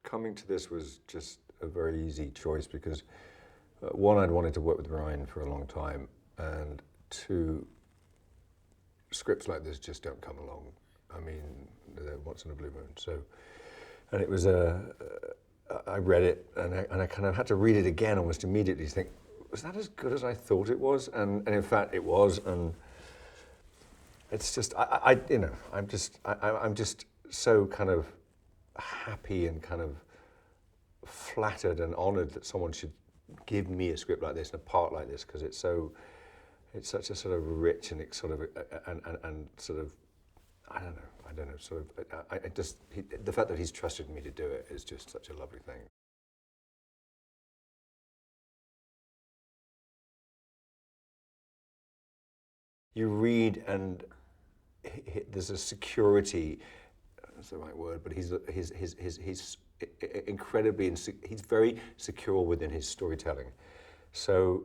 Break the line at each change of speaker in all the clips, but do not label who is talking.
coming to this was just a very easy choice because one, I'd wanted to work with Rian for a long time, and two, scripts like this just don't come along. I mean, they're once in a blue moon. So, and it was I read it and I kind of had to read it again almost immediately to think, was that as good as I thought it was? And in fact it was, and it's just, I'm just so kind of happy and kind of flattered and honored that someone should give me a script like this and a part like this, because it's such a sort of rich and sort of and sort of I don't know sort of the fact that he's trusted me to do it is just such a lovely thing. You read and there's a security. That's the right word, but he's incredibly he's very secure within his storytelling. So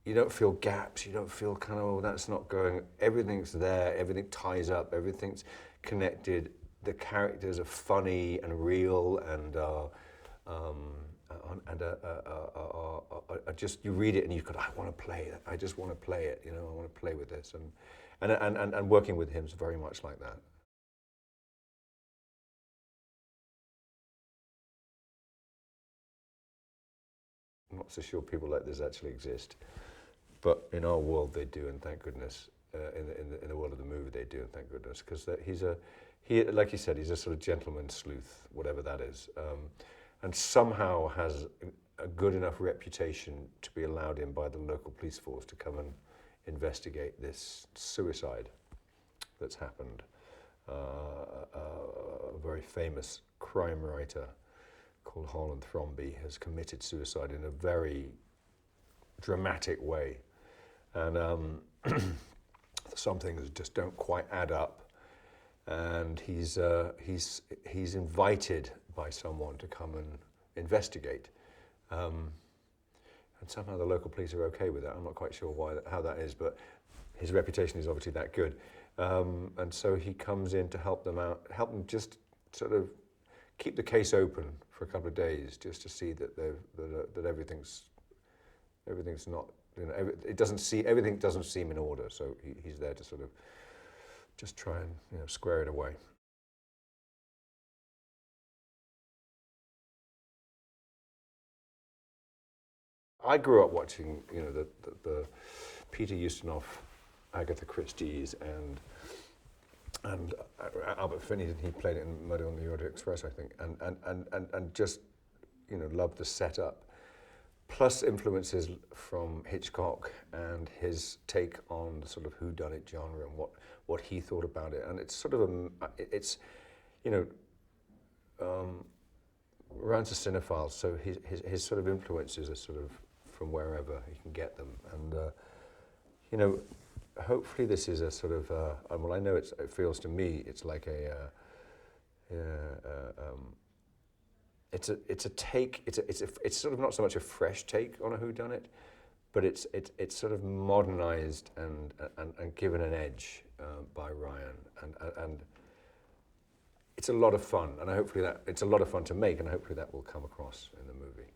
you don't feel gaps, you don't feel kind of, oh, that's not going, everything's there, everything ties up, everything's connected, the characters are funny and real and just, you read it and you go, I want to play it, I just want to play it, you know, I want to play with this. And working with him is very much like that. I'm not so sure people like this actually exist, but in our world they do, and thank goodness. In the world of the movie they do, and thank goodness, because he, like you said, he's a sort of gentleman sleuth, whatever that is, and somehow has a good enough reputation to be allowed in by the local police force to come and investigate this suicide that's happened. A very famous crime writer called Harlan Thrombey has committed suicide in a very dramatic way, and some things just don't quite add up, and he's invited by someone to come and investigate, and somehow the local police are okay with that. I'm not quite sure how that is, but his reputation is obviously that good, and so he comes in to help them out, help them just sort of keep the case open for a couple of days, just to see that that everything's not, you know, everything doesn't seem in order. So he's there to sort of just try and, you know, square it away. I grew up watching, you know, the Peter Ustinov, Agatha Christie's, and Albert Finney, he played it in Murder on the Orient Express, I think, and just, you know, loved the setup, plus influences from Hitchcock and his take on the sort of whodunit genre and what he thought about it, and it's sort of it's, you know, Ryan's a cinephile, so his sort of influences are sort of from wherever he can get them, and you know, hopefully this is a sort of, well, I know it feels to me, it's like it's a take, it's sort of not so much a fresh take on a whodunit, but it's sort of modernized and given an edge by Rian, and it's a lot of fun, and hopefully it's a lot of fun to make, and hopefully that will come across in the movie.